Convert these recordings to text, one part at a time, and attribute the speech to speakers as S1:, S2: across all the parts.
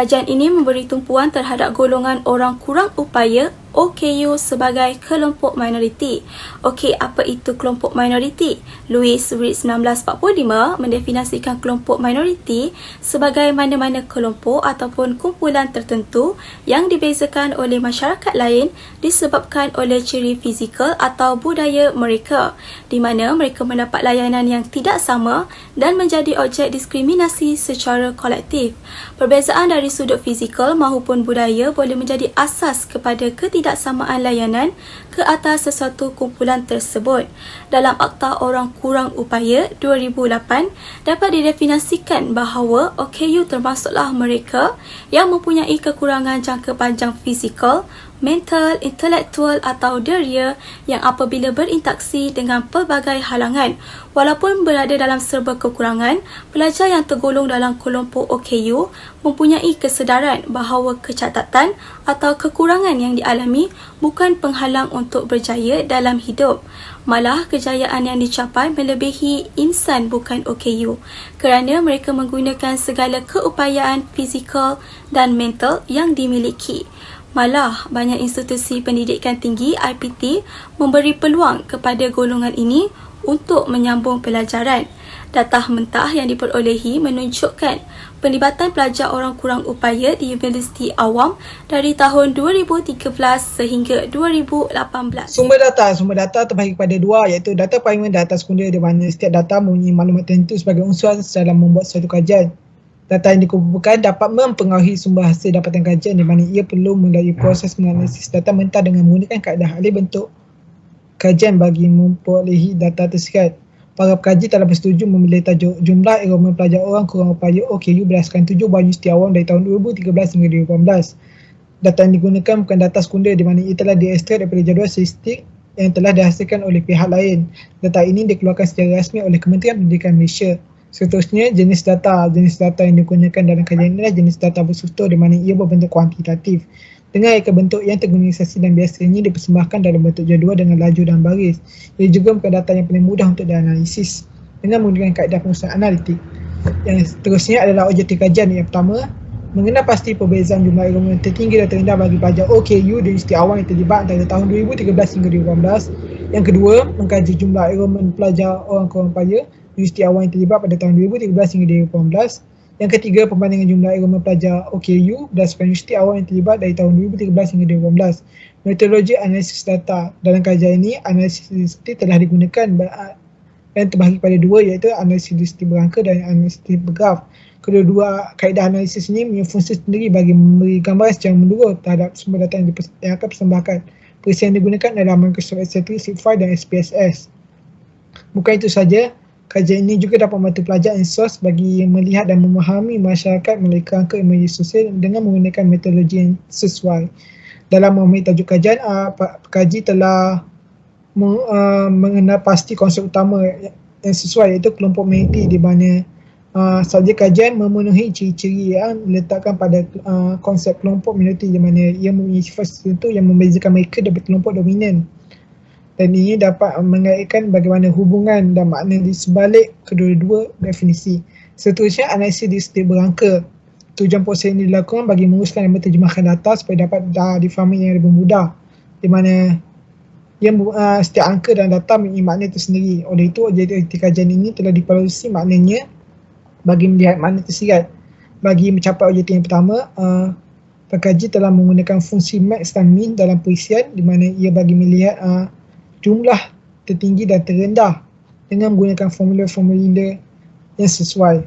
S1: Kajian ini memberi tumpuan terhadap golongan orang kurang upaya OKU sebagai kelompok minoriti. Okey, apa itu kelompok minoriti? Louis Reed 1945 mendefinisikan kelompok minoriti sebagai mana-mana kelompok ataupun kumpulan tertentu yang dibezakan oleh masyarakat lain disebabkan oleh ciri fizikal atau budaya mereka, di mana mereka mendapat layanan yang tidak sama dan menjadi objek diskriminasi secara kolektif. Perbezaan dari sudut fizikal maupun budaya boleh menjadi asas kepada ketidaksamaan layanan ke atas sesuatu kumpulan tersebut. Dalam Akta Orang Kurang Upaya 2008 dapat didefinisikan bahawa OKU termasuklah mereka yang mempunyai kekurangan jangka panjang fizikal, mental, intelektual atau deria yang apabila berinteraksi dengan pelbagai halangan. Walaupun berada dalam serba kekurangan, pelajar yang tergolong dalam kelompok OKU mempunyai kesedaran bahawa kecacatan atau kekurangan yang dialami bukan penghalang untuk berjaya dalam hidup. Malah kejayaan yang dicapai melebihi insan bukan OKU kerana mereka menggunakan segala keupayaan fizikal dan mental yang dimiliki. Malah, banyak institusi pendidikan tinggi IPT memberi peluang kepada golongan ini untuk menyambung pelajaran. Data mentah yang diperolehi menunjukkan pelibatan pelajar orang kurang upaya di Universiti Awam dari tahun 2013 sehingga 2018.
S2: Sumber data terbahagi kepada dua, iaitu data primer dan data sekunder, di mana setiap data mempunyai maklumat tertentu sebagai unsur dalam membuat suatu kajian. Data yang dikumpulkan dapat mempengaruhi sumber hasil dapatan kajian, di mana ia perlu melalui proses menganalisis data mentah dengan menggunakan kaedah alih bentuk kajian bagi memperolehi data tersebut. Para pekaji telah bersetuju memilih tajuk jumlah enrolment pelajar orang kurang upaya OKU berdasarkan 7 buah Universiti Awam dari tahun 2013 hingga 2018. Data yang digunakan bukan data sekunder, di mana ia telah diekstrak daripada jadual statistik yang telah dihasilkan oleh pihak lain. Data ini dikeluarkan secara rasmi oleh Kementerian Pendidikan Malaysia. Seterusnya, jenis data. Jenis data yang digunakan dalam kajian inilah jenis data berstruktur, di mana ia berbentuk kuantitatif dengan reka bentuk yang terorganisasi dan biasanya dipersembahkan dalam bentuk jadual dengan laju dan baris. Ia juga bukan data yang paling mudah untuk dianalisis dengan menggunakan kaedah pengurusan analitik. Yang seterusnya adalah objektif kajian. Yang pertama, mengenal pasti perbezaan jumlah enrolment tertinggi dan terendah bagi pelajar OKU di Universiti Awam yang terlibat antara tahun 2013 hingga 2018. Yang kedua, mengkaji jumlah enrolment pelajar orang kurang upaya Universiti Awam yang terlibat pada tahun 2013 hingga 2018. Yang ketiga, perbandingan jumlah enrolment pelajar OKU berdasarkan Universiti Awam yang terlibat dari tahun 2013 hingga 2018. Metodologi analisis data. Dalam kajian ini, analisis statistik telah digunakan yang terbahagi pada dua, iaitu analisis statistik berangka dan analisis statistik bergraf. Kedua-dua kaedah analisis ini mempunyai fungsi sendiri bagi memberi gambaran secara menyeluruh terhadap sumber data yang akan persembahkan. Perisi yang digunakan adalah Microsoft Excel, Zip5 dan SPSS. Bukan itu saja, kajian ini juga dapat membantu pelajar insos bagi melihat dan memahami masyarakat melalui kerangka media sosial dengan menggunakan metodologi yang sesuai. Dalam memahami tajuk kajian, pekaji telah mengenal pasti konsep utama yang sesuai, iaitu kelompok minoriti, di mana subjek kajian memenuhi ciri-ciri yang diletakkan pada konsep kelompok minoriti, di mana ia mempunyai sifat tertentu yang membezakan mereka daripada kelompok dominan. Dan ini dapat mengaitkan bagaimana hubungan dan makna di sebalik kedua-dua definisi. Seterusnya, analisis statistik berangka. Tujuan proses ini dilakukan bagi menguruskan dan menterjemahkan data supaya dapat difahami yang lebih mudah, di mana setiap angka dan data mempunyai makna tersendiri. Oleh itu, objektif kajian ini telah dipalusi maknanya bagi melihat makna tersirat. Bagi mencapai objektif yang pertama, pekaji telah menggunakan fungsi max dan min dalam perisian, di mana ia bagi melihat jumlah tertinggi dan terendah dengan menggunakan formula-formula yang sesuai.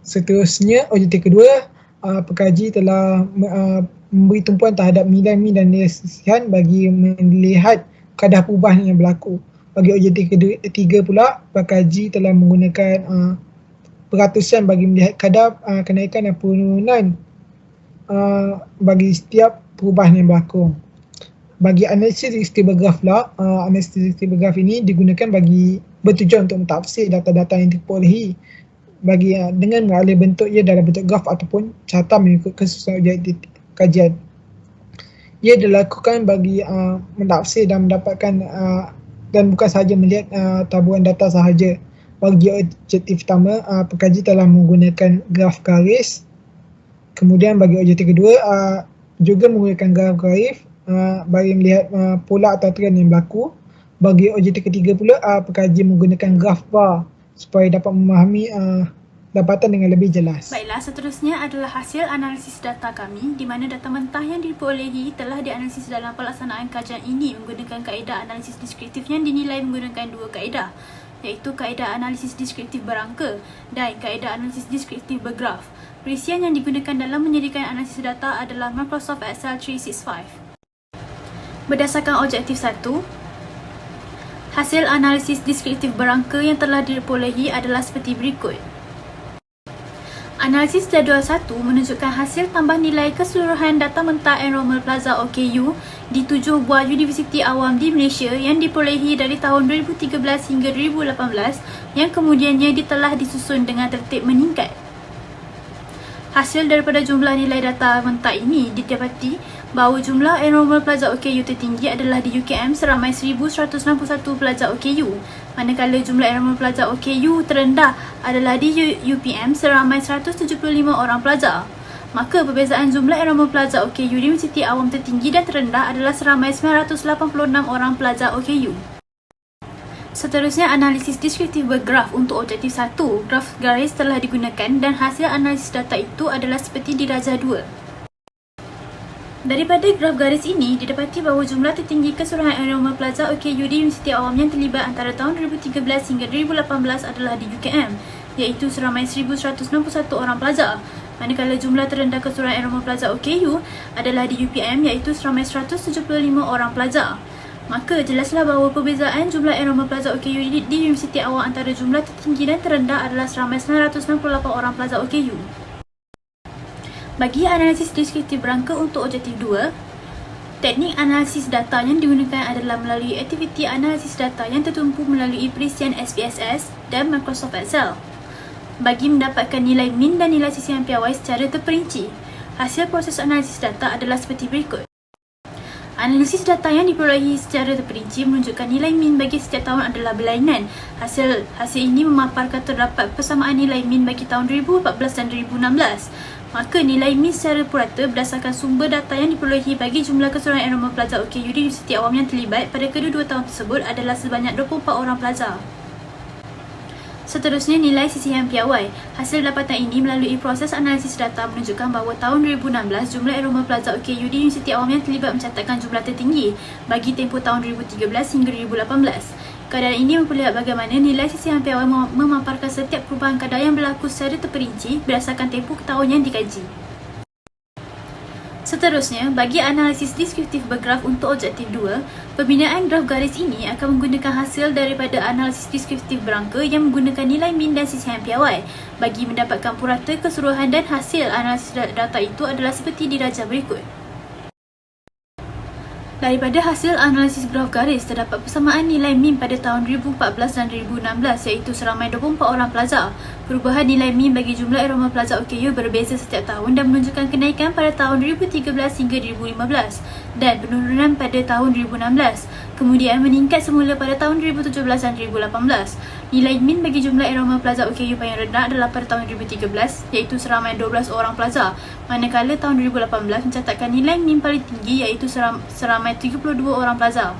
S2: Seterusnya, objektif kedua, pekaji telah memberi tumpuan terhadap nilai min dan nilai sisihan bagi melihat kadar perubahan yang berlaku. Bagi objektif ketiga pula, pekaji telah menggunakan peratusan bagi melihat kadar kenaikan dan penurunan bagi setiap perubahan yang berlaku. Bagi analisis statistik bergraf pula, analisis statistik bergraf ini digunakan bagi bertujuan untuk mentafsir data-data yang diperolehi dengan mengalih bentuk ia dalam bentuk graf ataupun carta mengikut kesusahan objektif kajian. Ia dilakukan bagi mentafsir dan mendapatkan dan bukan sahaja melihat taburan data sahaja. Bagi objektif pertama, pekaji telah menggunakan graf garis, Kemudian bagi objektif kedua juga menggunakan graf garis bagi melihat pola atau trend yang berlaku. Bagi objektif ketiga pula pekaji menggunakan graf bar supaya dapat memahami dapatan dengan lebih jelas.
S1: Baiklah, seterusnya adalah hasil analisis data kami di mana data mentah yang diperolehi telah dianalisis dalam pelaksanaan kajian ini menggunakan kaedah analisis deskriptif yang dinilai menggunakan dua kaedah, iaitu kaedah analisis deskriptif berangka dan kaedah analisis deskriptif bergraf. Perisian yang digunakan dalam menyediakan analisis data adalah Microsoft Excel 365. Berdasarkan objektif 1, hasil analisis deskriptif berangka yang telah diperolehi adalah seperti berikut. Analisis jadual 1 menunjukkan hasil tambah nilai keseluruhan data mentah Enrolment Plaza OKU di 7 buah universiti awam di Malaysia yang diperolehi dari tahun 2013 hingga 2018 yang kemudiannya telah disusun dengan tertib meningkat. Hasil daripada jumlah nilai data mentah ini didapati bahawa jumlah Enrolment Plaza OKU tertinggi adalah di UKM seramai 1,161 pelajar OKU, manakala jumlah Enrolment Plaza OKU terendah adalah di UPM seramai 175 orang pelajar. Maka perbezaan jumlah Enrolment Plaza OKU di universiti awam tertinggi dan terendah adalah seramai 986 orang pelajar OKU. Seterusnya, analisis deskriptif bergraf untuk objektif 1. Graf garis telah digunakan dan hasil analisis data itu adalah seperti di darjah 2. Daripada graf garis ini, didapati bahawa jumlah tertinggi keseluruhan Enrolment Plaza OKU di universiti awam yang terlibat antara tahun 2013 hingga 2018 adalah di UKM, iaitu seramai 1,161 orang pelajar. Manakala jumlah terendah keseluruhan Enrolment Plaza OKU adalah di UPM, iaitu seramai 175 orang pelajar. Maka jelaslah bahawa perbezaan jumlah Enrolment Plaza OKU di universiti awam antara jumlah tertinggi dan terendah adalah seramai 968 orang pelajar OKU. Bagi analisis deskriptif berangka untuk objektif 2, teknik analisis data yang digunakan adalah melalui aktiviti analisis data yang tertumpu melalui perisian SPSS dan Microsoft Excel. Bagi mendapatkan nilai min dan nilai sisihan piawai secara terperinci, hasil proses analisis data adalah seperti berikut. Analisis data yang diperolehi secara terperinci menunjukkan nilai min bagi setiap tahun adalah berlainan. Hasil ini memaparkan terdapat persamaan nilai min bagi tahun 2014 dan 2016. Maka nilai min secara purata berdasarkan sumber data yang diperolehi bagi jumlah keseluruhan Enrolment Plaza OKU di universiti awam yang terlibat pada kedua-dua tahun tersebut adalah sebanyak 24 orang pelajar. Seterusnya, nilai sisihan piawai. Hasil dapatan ini melalui proses analisis data menunjukkan bahawa tahun 2016 jumlah Enrolment Plaza OKU di universiti awam yang terlibat mencatatkan jumlah tertinggi bagi tempoh tahun 2013 hingga 2018. Keadaan ini memperlihat bagaimana nilai sisihan piawai memaparkan setiap perubahan kadar yang berlaku secara terperinci berdasarkan tempoh tahun yang dikaji. Seterusnya, bagi analisis deskriptif bergraf untuk objektif 2, pembinaan graf garis ini akan menggunakan hasil daripada analisis deskriptif berangka yang menggunakan nilai min dan sisihan piawai bagi mendapatkan purata keseluruhan, dan hasil analisis data itu adalah seperti di darjah berikut. Daripada hasil analisis graf garis, terdapat persamaan nilai min pada tahun 2014 dan 2016 iaitu seramai 24 orang pelajar. Perubahan nilai min bagi jumlah Enrolment Plaza OKU berbeza setiap tahun dan menunjukkan kenaikan pada tahun 2013 hingga 2015 dan penurunan pada tahun 2016. Kemudian meningkat semula pada tahun 2017 dan 2018. Nilai min bagi jumlah Enrolment Plaza OKU paling rendah adalah pada tahun 2013 iaitu seramai 12 orang pelajar. Manakala tahun 2018 mencatatkan nilai min paling tinggi iaitu seramai 32 orang pelajar.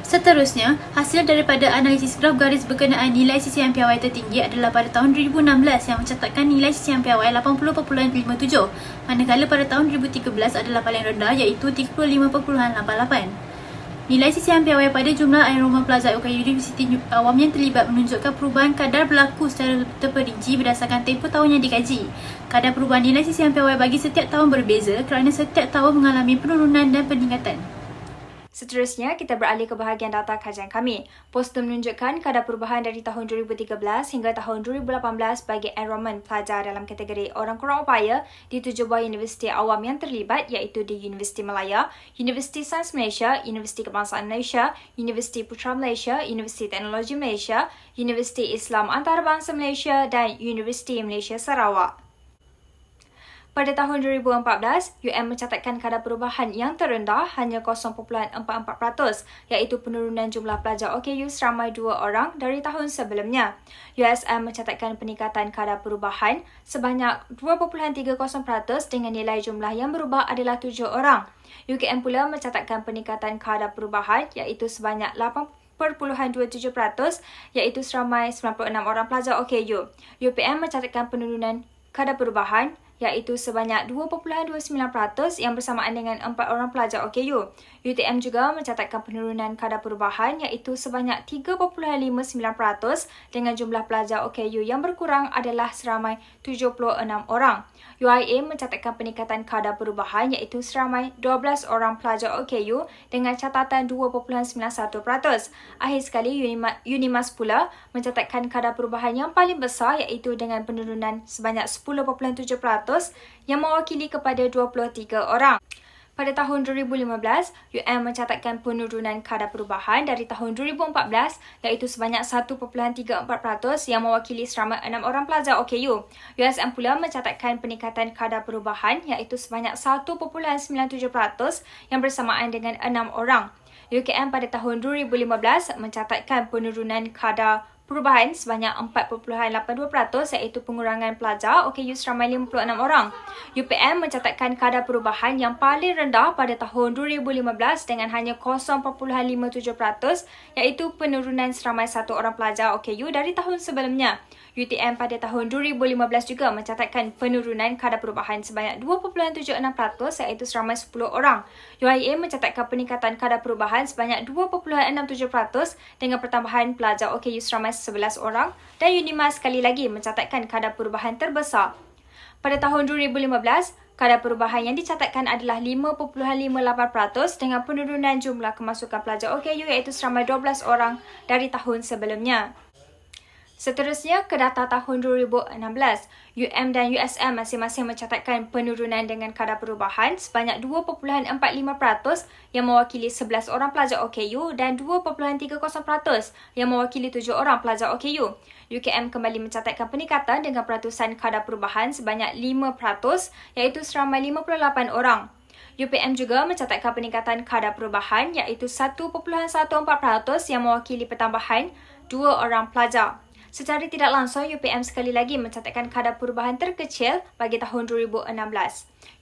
S1: Seterusnya, hasil daripada analisis graf garis berkenaan nilai sisihan piawai tertinggi adalah pada tahun 2016 yang mencatatkan nilai sisihan piawai 80.57, manakala pada tahun 2013 adalah paling rendah iaitu 35.88. Nilai sisihan piawai pada jumlah Enrolment Plaza OKU di universiti awam yang terlibat menunjukkan perubahan kadar berlaku secara terperinci berdasarkan tempoh tahun yang dikaji. Kadar perubahan nilai sisihan piawai bagi setiap tahun berbeza kerana setiap tahun mengalami penurunan dan peningkatan.
S3: Seterusnya, kita beralih ke bahagian data kajian kami. Poster menunjukkan kadar perubahan dari tahun 2013 hingga tahun 2018 bagi enrolment pelajar dalam kategori orang kurang upaya di 7 buah universiti awam yang terlibat iaitu di Universiti Malaya, Universiti Sains Malaysia, Universiti Kebangsaan Malaysia, Universiti Putra Malaysia, Universiti Teknologi Malaysia, Universiti Islam Antarabangsa Malaysia dan Universiti Malaysia Sarawak. Pada tahun 2014, UM mencatatkan kadar perubahan yang terendah hanya 0.44%, iaitu penurunan jumlah pelajar OKU seramai 2 orang dari tahun sebelumnya. USM mencatatkan peningkatan kadar perubahan sebanyak 2.30% dengan nilai jumlah yang berubah adalah 7 orang. UKM pula mencatatkan peningkatan kadar perubahan iaitu sebanyak 8.27%, iaitu seramai 96 orang pelajar OKU. UPM mencatatkan penurunan kadar perubahan iaitu sebanyak 2.29% yang bersamaan dengan 4 orang pelajar OKU. UTM juga mencatatkan penurunan kadar perubahan iaitu sebanyak 3.59% dengan jumlah pelajar OKU yang berkurang adalah seramai 76 orang. UIA mencatatkan peningkatan kadar perubahan iaitu seramai 12 orang pelajar OKU dengan catatan 2.91%. Akhir sekali, Unimas pula mencatatkan kadar perubahan yang paling besar iaitu dengan penurunan sebanyak 10.7% yang mewakili kepada 23 orang. Pada tahun 2015, UM mencatatkan penurunan kadar perubahan dari tahun 2014 iaitu sebanyak 1.34% yang mewakili seramai 6 orang pelajar OKU. USM pula mencatatkan peningkatan kadar perubahan iaitu sebanyak 1.97% yang bersamaan dengan 6 orang. UKM pada tahun 2015 mencatatkan penurunan kadar perubahan sebanyak 4.82% iaitu pengurangan pelajar OKU seramai 56 orang. UPM mencatatkan kadar perubahan yang paling rendah pada tahun 2015 dengan hanya 0.57% iaitu penurunan seramai 1 orang pelajar OKU dari tahun sebelumnya. UTM pada tahun 2015 juga mencatatkan penurunan kadar perubahan sebanyak 2.76% iaitu seramai 10 orang. UIA mencatatkan peningkatan kadar perubahan sebanyak 2.67% dengan pertambahan pelajar OKU seramai 11 orang dan Unimas sekali lagi mencatatkan kadar perubahan terbesar. Pada tahun 2015, kadar perubahan yang dicatatkan adalah 5.58% dengan penurunan jumlah kemasukan pelajar OKU iaitu seramai 12 orang dari tahun sebelumnya. Seterusnya, ke data tahun 2016, UM dan USM masing-masing mencatatkan penurunan dengan kadar perubahan sebanyak 2.45% yang mewakili 11 orang pelajar OKU dan 2.30% yang mewakili 7 orang pelajar OKU. UKM kembali mencatatkan peningkatan dengan peratusan kadar perubahan sebanyak 5% iaitu seramai 58 orang. UPM juga mencatatkan peningkatan kadar perubahan iaitu 1.14% yang mewakili pertambahan 2 orang pelajar. Secara tidak langsung, UPM sekali lagi mencatatkan kadar perubahan terkecil bagi tahun 2016.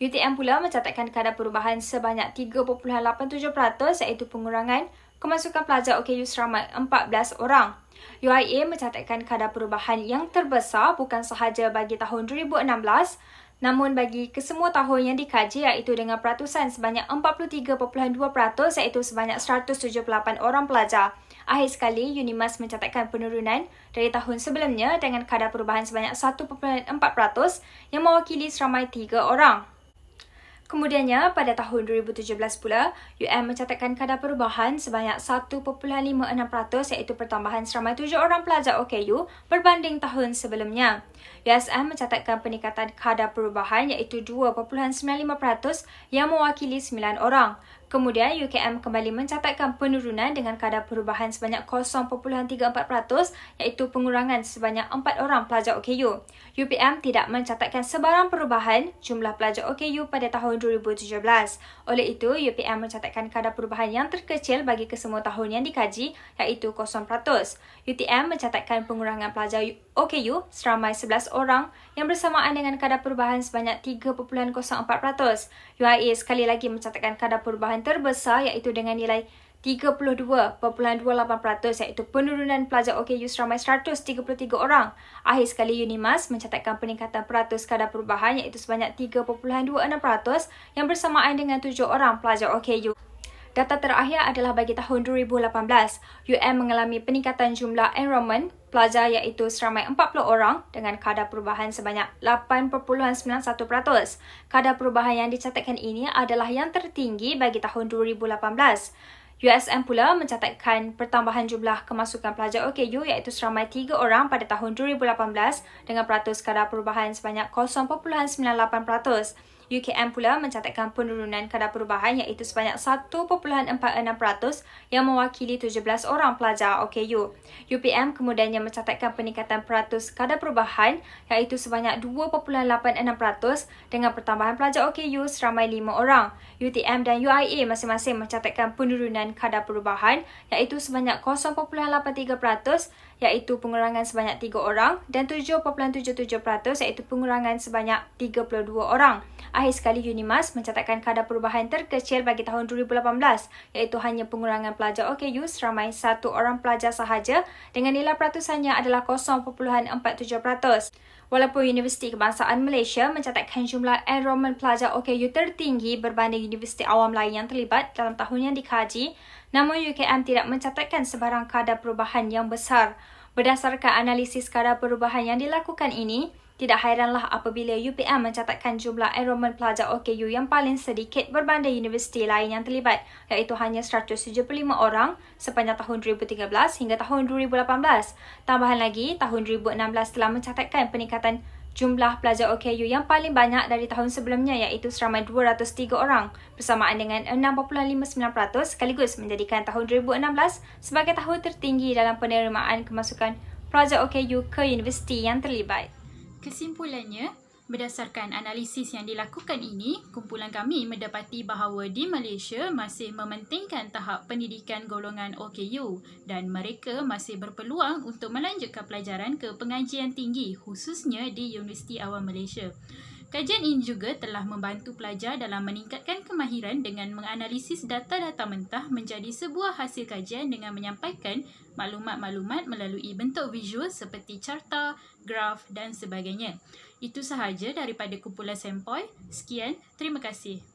S3: UTM pula mencatatkan kadar perubahan sebanyak 3.87% iaitu pengurangan kemasukan pelajar OKU seramai 14 orang. UIA mencatatkan kadar perubahan yang terbesar bukan sahaja bagi tahun 2016, namun bagi kesemua tahun yang dikaji iaitu dengan peratusan sebanyak 43.2% iaitu sebanyak 178 orang pelajar. Akhir sekali, Unimas mencatatkan penurunan dari tahun sebelumnya dengan kadar perubahan sebanyak 1.4% yang mewakili seramai 3 orang. Kemudiannya, pada tahun 2017 pula, UM mencatatkan kadar perubahan sebanyak 1.56% iaitu pertambahan seramai 7 orang pelajar OKU berbanding tahun sebelumnya. USM mencatatkan peningkatan kadar perubahan iaitu 2.95% yang mewakili 9 orang. Kemudian, UKM kembali mencatatkan penurunan dengan kadar perubahan sebanyak 0.34% iaitu pengurangan sebanyak 4 orang pelajar OKU. UPM tidak mencatatkan sebarang perubahan jumlah pelajar OKU pada tahun 2017. Oleh itu, UPM mencatatkan kadar perubahan yang terkecil bagi kesemua tahun yang dikaji iaitu 0%. UTM mencatatkan pengurangan pelajar OKU seramai 11 orang yang bersamaan dengan kadar perubahan sebanyak 3.04%. UIA sekali lagi mencatatkan kadar perubahan terbesar iaitu dengan nilai 32.28% iaitu penurunan pelajar OKU seramai 133 orang. Akhir sekali, Unimas mencatatkan peningkatan peratus kadar perubahan iaitu sebanyak 3.26% yang bersamaan dengan 7 orang pelajar OKU. Data terakhir adalah bagi tahun 2018. UM mengalami peningkatan jumlah enrollment pelajar iaitu seramai 40 orang dengan kadar perubahan sebanyak 8.91%. Kadar perubahan yang dicatatkan ini adalah yang tertinggi bagi tahun 2018. USM pula mencatatkan pertambahan jumlah kemasukan pelajar OKU iaitu seramai 3 orang pada tahun 2018 dengan peratus kadar perubahan sebanyak 0.98%. UKM pula mencatatkan penurunan kadar perubahan iaitu sebanyak 1.46% yang mewakili 17 orang pelajar OKU. UPM kemudiannya mencatatkan peningkatan peratus kadar perubahan iaitu sebanyak 2.86% dengan pertambahan pelajar OKU seramai 5 orang. UTM dan UIA masing-masing mencatatkan penurunan kadar perubahan iaitu sebanyak 0.83% iaitu pengurangan sebanyak 3 orang dan 7.77% iaitu pengurangan sebanyak 32 orang. Akhir sekali, UNIMAS mencatatkan kadar perubahan terkecil bagi tahun 2018 iaitu hanya pengurangan pelajar OKU seramai 1 orang pelajar sahaja dengan nilai peratusannya adalah 0.47%. Walaupun Universiti Kebangsaan Malaysia mencatatkan jumlah enrolment pelajar OKU tertinggi berbanding universiti awam lain yang terlibat dalam tahun yang dikaji, namun UKM tidak mencatatkan sebarang kadar perubahan yang besar. Berdasarkan analisis kadar perubahan yang dilakukan ini, tidak hairanlah apabila UPM mencatatkan jumlah enrolment pelajar OKU yang paling sedikit berbanding universiti lain yang terlibat iaitu hanya 175 orang sepanjang tahun 2013 hingga tahun 2018. Tambahan lagi, tahun 2016 telah mencatatkan peningkatan jumlah pelajar OKU yang paling banyak dari tahun sebelumnya iaitu seramai 203 orang bersamaan dengan 6.59% sekaligus menjadikan tahun 2016 sebagai tahun tertinggi dalam penerimaan kemasukan pelajar OKU ke universiti yang terlibat.
S4: Kesimpulannya, berdasarkan analisis yang dilakukan ini, kumpulan kami mendapati bahawa di Malaysia masih mementingkan tahap pendidikan golongan OKU dan mereka masih berpeluang untuk melanjutkan pelajaran ke pengajian tinggi khususnya di Universiti Awam Malaysia. Kajian ini juga telah membantu pelajar dalam meningkatkan kemahiran dengan menganalisis data-data mentah menjadi sebuah hasil kajian dengan menyampaikan maklumat-maklumat melalui bentuk visual seperti carta, graf dan sebagainya. Itu sahaja daripada kumpulan Sempoi. Sekian, terima kasih.